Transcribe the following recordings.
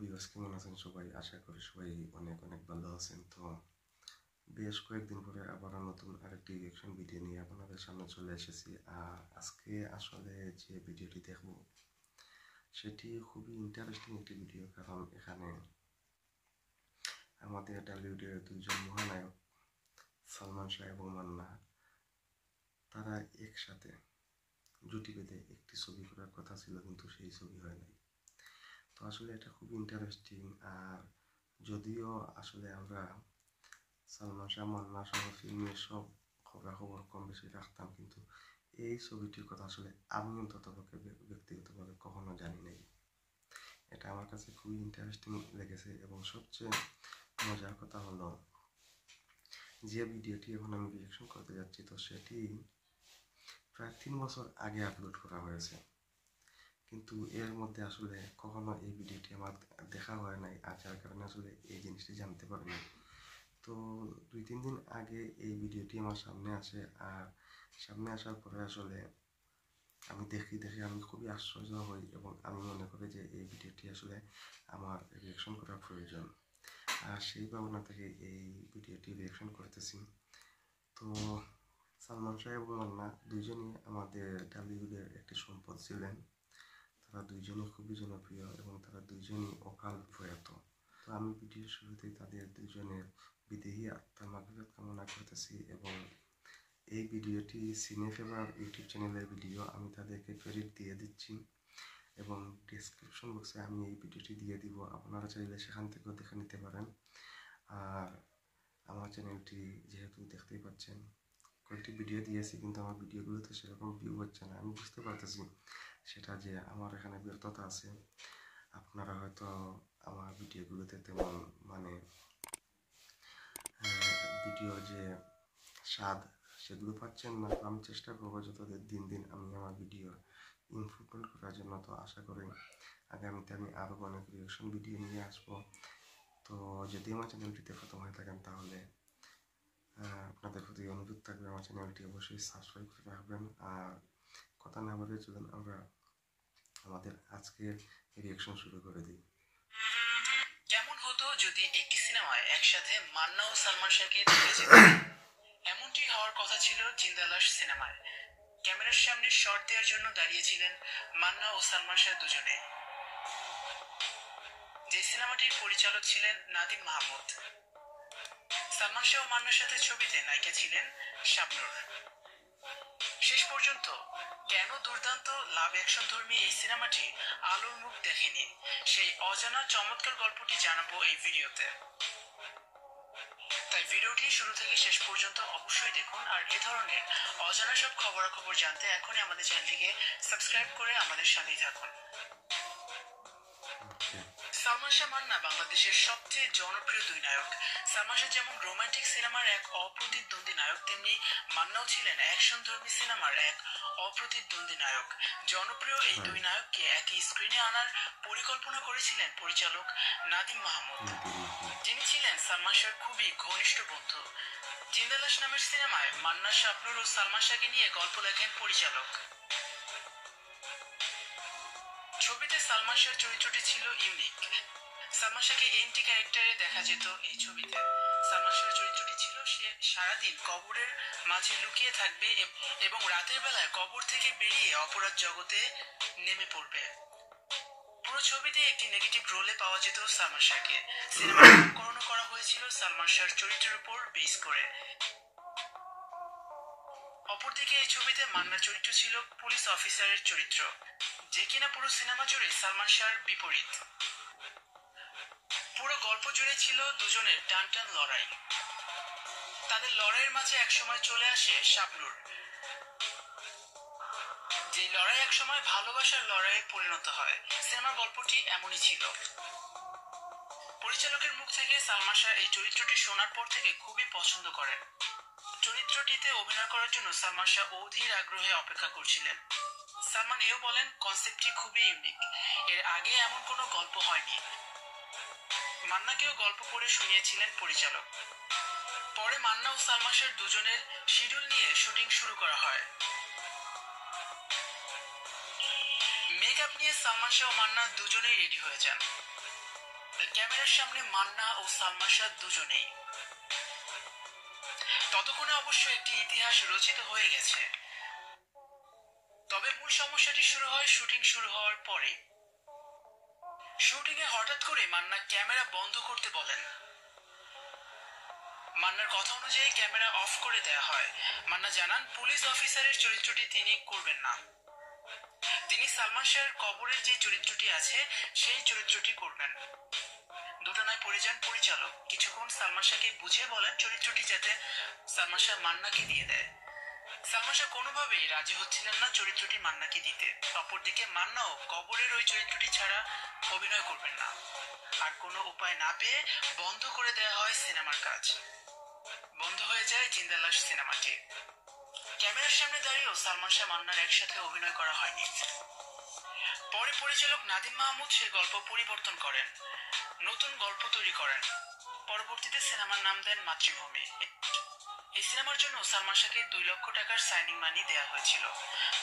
Viewers, কেমন আছেন সবাই? আশা করি সবাই অনেক অনেক ভালো আছেন। তো বেশ কয়েকদিন পরে আবারও নতুন আরেকটি রিঅ্যাকশন ভিডিও নিয়ে আপনাদের সামনে চলে এসেছি। আর আজকে আসলে যে ভিডিওটি দেখব সেটি খুবই ইন্টারেস্টিং একটি ভিডিও, কারণ এখানে আমাদের টলিউডের দুইজন মহানায়ক সালমান শাহ এবং মান্না, তারা একসাথে জুটি বেঁধে একটি ছবি করার কথা ছিল, কিন্তু সেই ছবি হয় নাই। তো আসলে এটা খুব ইন্টারেস্টিং। আর যদিও আসলে আমরা সালমান শাহ, মান্না সহ ফিল্মের সব খবরাখবর কম বেশি রাখতাম, কিন্তু এই ছবিটির কথা আসলে আমি অন্ততপক্ষে ব্যক্তিগতভাবে কখনো জানি নাই। এটা আমার কাছে খুবই ইন্টারেস্টিং লেগেছে। এবং সবচেয়ে মজার কথা হলো, যে ভিডিওটি এখন আমি রিঅ্যাকশন করতে যাচ্ছি, তো সেটি প্রায় 3 বছর আগে আপলোড করা হয়েছে, কিন্তু এর মধ্যে আসলে কখনো এই ভিডিওটি আমার দেখা হয় নাই। আর যার কারণে আসলে এই জিনিসটি জানতে পারিনি। তো 2-3 দিন আগে এই ভিডিওটি আমার সামনে আসে। আর সামনে আসার পরে আসলে আমি দেখে আমি খুবই আশ্চর্য হই, এবং আমি মনে করি যে এই ভিডিওটি আসলে আমার রিঅ্যাকশন করা প্রয়োজন। আর সেই ভাবনা থেকে এই ভিডিওটি রিঅ্যাকশন করতেছি। তো সালমান শাহ এবং মান্না দুইজনই আমাদের টলিউডের একটি সম্পদ ছিলেন। তারা দুইজনই খুবই জনপ্রিয় এবং তারা দুইজনই অকাল প্রয়াত। তো আমি ভিডিওর শুরুতেই তাদের দুজনের বিদেহী আত্মার মাগফিরাত কামনা করতেছি। এবং এই ভিডিওটি সিনে ফেভার ইউটিউব চ্যানেলের ভিডিও, আমি তাদেরকে ক্রেডিট দিয়ে দিচ্ছি এবং ডিসক্রিপশন বক্সে আমি এই ভিডিওটি দিয়ে দিব, আপনারা চাইলে সেখান থেকেও দেখে নিতে পারেন। আর আমার চ্যানেলটি যেহেতু দেখতেই পাচ্ছেন কয়েকটি ভিডিও দিয়েছি, কিন্তু আমার ভিডিওগুলোতে সেরকম ভিউ হচ্ছে না। আমি বুঝতে পারতেছি সেটা যে আমার এখানে ব্যর্থতা আছে। আপনারা হয়তো আমার ভিডিওগুলোতে তেমন ভিডিও যে স্বাদ সেগুলো পাচ্ছেন না। তো আমি চেষ্টা করবো যত দিন দিন আমি আমার ভিডিও ইমপ্রুভমেন্ট করার জন্য। তো আশা করি আগামীতে আমি আরও অনেক রিঅ্যাকশন ভিডিও নিয়ে আসবো। তো যদি আমার চ্যানেলটিতে প্রথম হয়ে থাকেন, তাহলে আপনাদের প্রতি অনুরোধ থাকবে আমার চ্যানেলটি অবশ্যই সাবস্ক্রাইব করে রাখবেন। আর কথা না বলে চলুন আমরা আমাদের আজকের রিঅ্যাকশন শুরু করে দিই। কেমন হতো যদি একটি সিনেমায় একসাথে মান্না ও সালমান শাহকে দেখা যেত? এমনটি হওয়ার কথা ছিল জিন্দা লাশ সিনেমায়। ক্যামেরার সামনে শট দেওয়ার জন্য দাঁড়িয়েছিলেন মান্না ও সালমান শাহ দুজনে। যে সিনেমাটির পরিচালক ছিলেন নাদিম মাহমুদ। সালমান শাহ ও মান্নার সাথে ছবিতে নায়িকা ছিলেন শাবনূর। শেষ পর্যন্ত কেন দুর্দান্ত লাভ অ্যাকশন ধর্মী এই সিনেমাটি আলোর মুখ দেখেনি, সেই অজানা চমৎকার গল্পটি জানাবো এই ভিডিওতে। তাই ভিডিওটি শুরু থেকে শেষ পর্যন্ত অবশ্যই দেখুন। আর এ ধরনের অজানা সব খবরাখবর জানতে এখনই আমাদের চ্যানেলটিকে সাবস্ক্রাইব করে আমাদের সাথেই থাকুন। সালমান শাহ মান্না বাংলাদেশের সবচেয়ে জনপ্রিয় দুই নায়ক। সালমান শাহ যেমন রোমান্টিক সিনেমার এক অপ্রতিদ্বন্দ্বী নায়ক, তেমনি মান্নাও ছিলেন অ্যাকশনধর্মী সিনেমার এক অপ্রতিদ্বন্দ্বী নায়ক। জনপ্রিয় এই দুই নায়ককে একই স্ক্রিনে আনার পরিকল্পনা করেছিলেন পরিচালক নাদিম মাহমুদ, যিনি ছিলেন সালমান শাহর খুবই ঘনিষ্ঠ বন্ধু। জিন্দা লাশ নামের সিনেমায় মান্না, শাবনূর ও সালমান শাহকে নিয়ে গল্প লেখেন পরিচালক। ছবিতে সালমান শাহর চরিত্রটি ছিল ইউনিক। সালমান শাহকে এন্টি ক্যারেক্টারে দেখা যেত এই ছবিতে। সালমান শাহর চরিত্রটি ছিল সে সারাদিন কবরের মাঝে লুকিয়ে থাকবে এবং রাতের বেলায় কবর থেকে বেরিয়ে অপরাধ জগতে নেমে পড়বে। পুরো ছবিতে একটি নেগেটিভ রোলে পাওয়া যেত সালমান শাহকে। সিনেমার নামকরণ করা হয়েছিল সালমান শাহর চরিত্রের উপর বেস করে। অপরদিকে এই ছবিতে মান্নার চরিত্র ছিল পুলিশ অফিসারের চরিত্র, যে কিনা পুরো সিনেমা জুড়ে সালমান শাহর বিপরীত। পুরো গল্প জুড়ে ছিল দুজনের টান টান লড়াই। তাদের লড়াইয়ের মাঝে একসময় চলে আসে শাবনূর, যে লড়াই একসময় ভালোবাসার লড়াইয়ে পরিণত হয়। সিনেমার গল্পটি এমনই ছিল। পরিচালকের মুখ থেকে সালমান শাহ এই চরিত্রটি শোনার পর থেকে খুবই পছন্দ করেন। চরিত্রটিতে অভিনয় করার জন্য সালমান শাহ অধীর আগ্রহে অপেক্ষা করছিলেন। সালমান এও বলেন, কনসেপ্টটি খুবই ইউনিক, এর আগে এমন কোনো গল্প হয়নি। মান্নাকেও গল্প পড়ে শুনিয়েছিলেন পরিচালক। পরে মান্না ও সালমান শাহ দুজনের শিডিউল নিয়ে শুটিং শুরু করা হয়। মেকআপ নিয়ে সালমান শাহ ও মান্না দুজনেই রেডি হয়ে যান। ক্যামেরার সামনে মান্না ও সালমান শাহ দুজনেই। ততক্ষণে অবশ্য একটি ইতিহাস রচিত হয়ে গেছে। তবে মূল সমস্যাটি শুরু হয় শুটিং শুরু হওয়ার পরে। শুটিং এ হঠাৎ করে মান্না ক্যামেরা বন্ধ করতে বলেন। মান্নার কথা অনুযায়ী ক্যামেরা অফ করে দেয়া হয়। মান্না জানান পুলিশ অফিসারের চরিত্রটি তিনি করবেন না, তিনি সালমান শাহের কবরের যে চরিত্রটি আছে সেই চরিত্রটি করবেন। দুটানায় পড়ে যান পরিচালক। কিছুক্ষণ সালমান শাহকে বুঝিয়ে বলেন চরিত্রটি যাতে সালমান শাহ মান্নাকে দিয়ে দেয়। সালমান শাহ কোনোভাবেই রাজি হচ্ছিলেন না চরিত্রটি মান্নাকে দিতে। অপরদিকে মান্নাও কবরের ওই চরিত্রটি ছাড়া অভিনয় করবেন না। আর কোনো উপায় না পেয়ে বন্ধ করে দেওয়া হয় সিনেমার কাজ। বন্ধ হয়ে যায় জিন্দা লাশ সিনেমাটি। ক্যামেরার সামনে দাঁড়িয়েও সালমান শাহ মান্নার একসাথে অভিনয় করা হয়নি। পরে পরিচালক নাদিম মাহমুদ সে গল্প পরিবর্তন করেন, নতুন গল্প তৈরি করেন। পরবর্তীতে সিনেমার নাম দেন মাতৃভূমি। এই সিনেমার জন্য সালমান শাহকে 2 লক্ষ টাকার সাইনিং মানি দেওয়া হয়েছিল,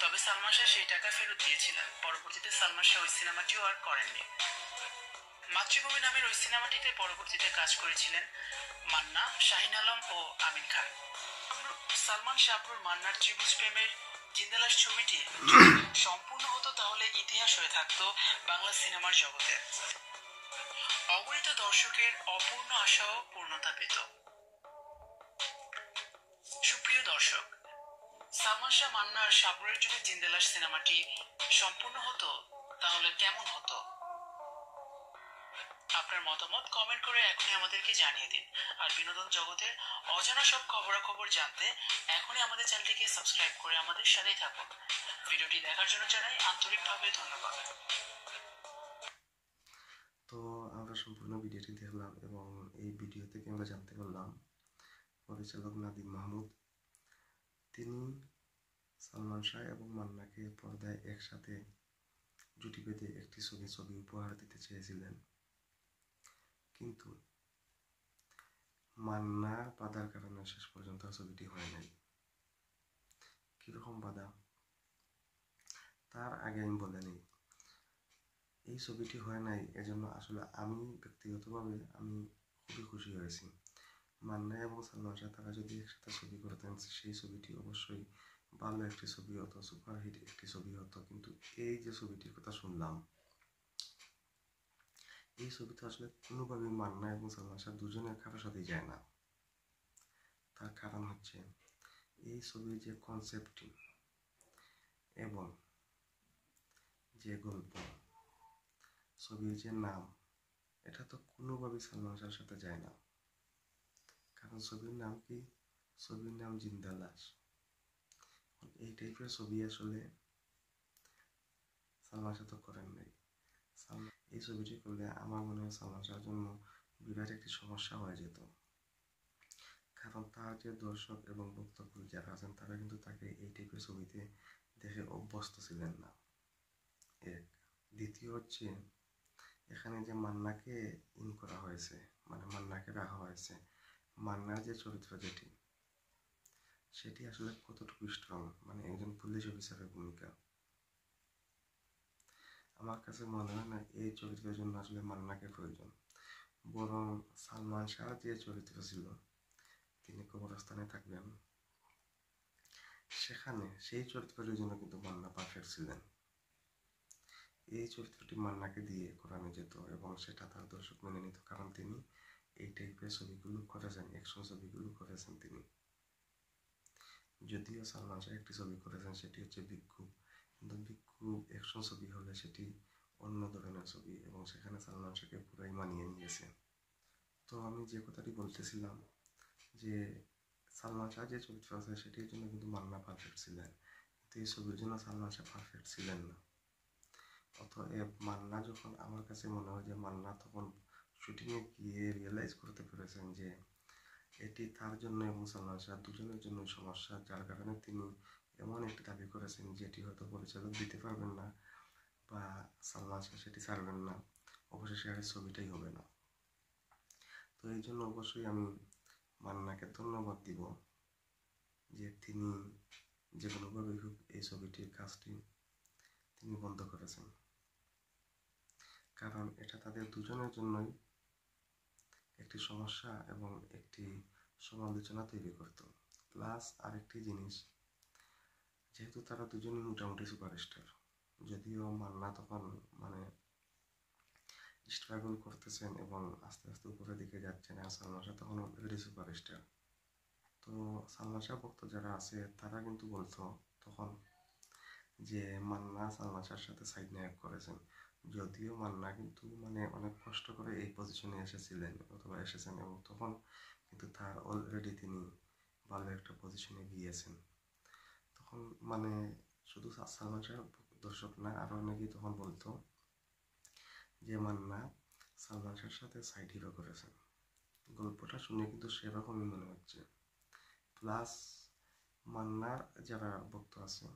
তবে সালমান শাহ সেই টাকা ফেরত দিয়েছিলেন। পরবর্তীতে সালমান শাহ ওই সিনেমাটিও আর করেননি। মাতৃভূমি নামের ওই সিনেমাটিতে পরবর্তীতে কাজ করেছিলেন মান্না, শাহিন আলম ও আমিন খান। সালমান শাবনুর মান্নার ত্রিভুজ প্রেমের জিন্দালাশ ছবিটি সম্পূর্ণ হতো তাহলে ইতিহাস হয়ে থাকতো বাংলা সিনেমার জগতে। অগণিত দর্শকের অপূর্ণ আশাও পূর্ণতা পেত। সুপ্রিয় দর্শক, সালমান শাহ মান্না আর শাবনুরের যুগে জিন্দালাশ সিনেমাটি সম্পূর্ণ হতো তাহলে কেমন হতো? আপনার মতামত কমেন্ট করে এখনই আমাদেরকে জানিয়ে দিন। আর বিনোদন জগতের অজানা সব খবরাখবর জানতে এখনই আমাদের চ্যানেলটিকে সাবস্ক্রাইব করে আমাদের সাথেই থাকুন। ভিডিওটি দেখার জন্য জানাই আন্তরিকভাবে ধন্যবাদ। তো আমরা সম্পূর্ণ ভিডিওটি দেখলাম এবং এই ভিডিও থেকে আমরা জানতে পারলাম পরিচালক নাদিম মাহমুদ তিনি সালমান শাহ এবং মান্নাকে পর্দায় একসাথে জুটি বেঁধে একটি ছবি উপহার দিতে চেয়েছিলেন, কিন্তু মান্নার বাধার কারণে শেষ পর্যন্ত ছবিটি হয় নাই। কিরকম বাধা তার আগে আমি বলে নিই। এই ছবিটি হয় নাই এজন্য আসলে আমি ব্যক্তিগতভাবে আমি খুবই খুশি হয়েছি। মান্না এবং সালমান শাহ তারা যদি একসাথে ছবি করতেন সেই ছবিটি অবশ্যই ভালো একটি ছবি হতো, সুপারহিট একটি ছবি হতো। কিন্তু এই যে ছবিটির কথা শুনলাম, এই ছবিতে আসলে কোনোভাবেই মান্না এবং সালমান শাহ দুজনের কারোর সাথেই যায় না। তার কারণ হচ্ছে এই ছবির যে কনসেপ্টটি এবং যে গল্প, ছবির যে নাম, এটা তো কোনোভাবেই সালমান শাহের সাথে যায় না। কারণ ছবির নাম কি? ছবির নাম জিন্দা লাশ। এই টাইপের ছবি আসলে সালমান শাহ তো করেন নাই। এই ছবিটি করলে আমার মনে হয় সালমান শাহের জন্য বিরাট একটি সমস্যা হয়ে যেত। কারণ তার যে দর্শক এবং ভক্তকুল যারা আছেন তারা কিন্তু তাকে এই টাইপের ছবিতে দেখে অভ্যস্ত ছিলেন না। এক দ্বিতীয় হচ্ছে এখানে যে মান্নাকে ইন করা হয়েছে, মানে মান্নাকে রাখা হয়েছে, মান্নার যে চরিত্র সেটি আসলে কতটুকু স্ট্রং, মানে একজন পুলিশ অফিসারের ভূমিকা। আমার কাছে মনে হয় না এই চরিত্রের জন্য আসলে মান্নাকে প্রয়োজন। বরং সালমান শাহ যে চরিত্র ছিল, তিনি কবরস্থানে থাকবেন, সেখানে সেই চরিত্রের জন্য কিন্তু মান্না পারফেক্ট ছিলেন। এই চরিত্রটি মান্নাকে দিয়ে করানো যেত এবং সেটা তার দর্শক মেনে নিত, কারণ তিনি এই টাইপের ছবিগুলো করেছেন, অ্যাকশন ছবিগুলো করেছেন তিনি। যদিও সালমান শাহ একটি ছবি করেছেন, সেটি হচ্ছে ভিক্ষুক, কিন্তু ভিক্ষুক অ্যাকশন ছবি হলে সেটি অন্য ধরনের ছবি এবং সেখানে সালমান শাহকে পুরাই মানিয়ে নিয়েছে। তো আমি যে কথাটি বলতেছিলাম যে সালমান শাহ যে চরিত্র আছে সেটির জন্য কিন্তু মান্না পারফেক্ট ছিলেন, কিন্তু এই ছবির জন্য সালমান শাহ পারফেক্ট ছিলেন না। অতএব মান্না যখন, আমার কাছে মনে হয় যে মান্না তখন শুটিংয়ে গিয়ে রিয়েলাইজ করতে পেরেছেন যে এটি তার জন্য এবং সালমান শাহ দুজনের জন্য সমস্যা, যার কারণে তিনি এমন একটি দাবি করেছেন যেটি হয়তো পরিচালক দিতে পারবেন না বা সালমান শাহ সেটি ছাড়বেন না, অবশেষে আর ছবিটাই হবে না। তো এই জন্য অবশ্যই আমি মান্নাকে ধন্যবাদ দিব যে তিনি যে কোনোভাবেই হোক এই ছবিটির কাজটি তিনি বন্ধ করেছেন, কারণ এটা তাদের দুজনের জন্যই একটি সমস্যা এবং একটি সমালোচনা তৈরি করত। প্লাস আরেকটি জিনিস, যেহেতু তারা দুজনই মোটামুটি সুপারস্টার, যদিও মান্না তখন মানে স্ট্রাগল করতেছেন এবং আস্তে আস্তে উপরের দিকে যাচ্ছেন, আর সালমান শাহ তখন অলরেডি সুপারস্টার। তো সালমান শাহ ভক্ত যারা আছে তারা কিন্তু বলতো তখন যে মান্না সালমান শাহর সাথে সাইড নায়ক করেছেন, যদিও মান্না কিন্তু মানে অনেক কষ্ট করে এই পজিশনে এসেছিলেন অথবা এসেছেন, এবং তখন কিন্তু তার অলরেডি তিনি ভালো একটা পজিশনে গিয়েছেন। তখন মানে শুধু সালমান শাহ দর্শক না, আরও অনেকেই তখন বলতো যে মান্না সালমান শাহর সাথে সাইড হিরো করেছেন। গল্পটা শুনে কিন্তু সেরকমই মনে হচ্ছে। প্লাস মান্নার যারা ভক্ত আছে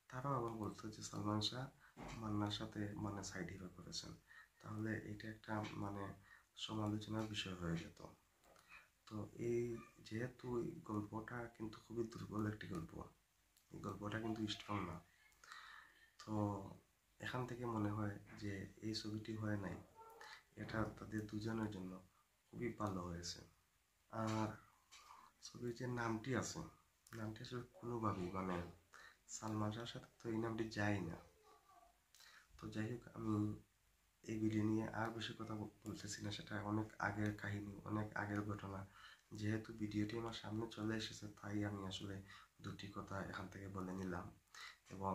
তারাও আবার বলতো যে সালমান শাহ মান্নার সাথে মানে সাইড হিরো করেছেন, তাহলে এটা একটা মানে সমালোচনার বিষয় হয়ে যেত। তো এই যেহেতু এই গল্পটা কিন্তু খুবই দুর্বল একটি গল্প, এই গল্পটা কিন্তু স্ট্রং না, তো এখান থেকে মনে হয় যে এই ছবিটি হয় নাই, এটা তাদের দুজনের জন্য খুবই ভালো হয়েছে। আর ছবির যে নামটি আছে, নামটি আসলে কোনোভাবেই মানে সালমান শাহর সাথে তো এই নামটি যায় না। তো যাই হোক, আমি এই ভিডিও নিয়ে আর বেশি কথা বলতেছি না, সেটা অনেক আগের কাহিনী, অনেক আগের ঘটনা। যেহেতু ভিডিওটি আমার সামনে চলে এসেছে, তাই আমি আসলে দুটি কথা এখান থেকে বলে নিলাম। এবং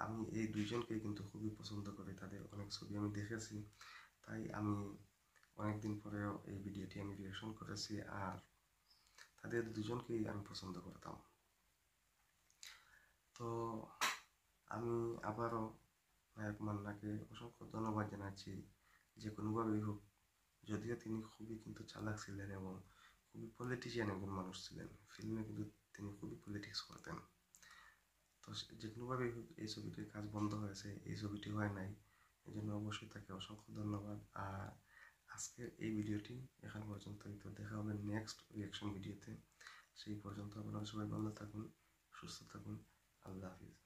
আমি এই দুইজনকে কিন্তু খুবই পছন্দ করি, তাদের অনেক ছবি আমি দেখেছি, তাই আমি অনেকদিন পরেও এই ভিডিওটি আমি রিঅ্যাকশন করেছি, আর তাদের দুজনকেই আমি পছন্দ করতাম। তো আমি আবারও নায়ক মান্নাকে অসংখ্য ধন্যবাদ জানাচ্ছি, যে কোনোভাবেই হোক, যদিও তিনি খুবই কিন্তু চালাক ছিলেন এবং খুবই পলিটিশিয়ান একজন মানুষ ছিলেন, ফিল্মে কিন্তু তিনি খুবই পলিটিক্স করতেন। তো যে কোনোভাবেই হোক এই ছবিটির কাজ বন্ধ হয়েছে, এই ছবিটি হয় নাই, এই জন্য অবশ্যই তাকে অসংখ্য ধন্যবাদ। আর আজকের এই ভিডিওটি এখান পর্যন্তই। তো দেখা হবে নেক্সট রিঅ্যাকশন ভিডিওতে। সেই পর্যন্ত আপনারা সবাই ভালো থাকুন, সুস্থ থাকুন। আল্লাহ হাফিজ।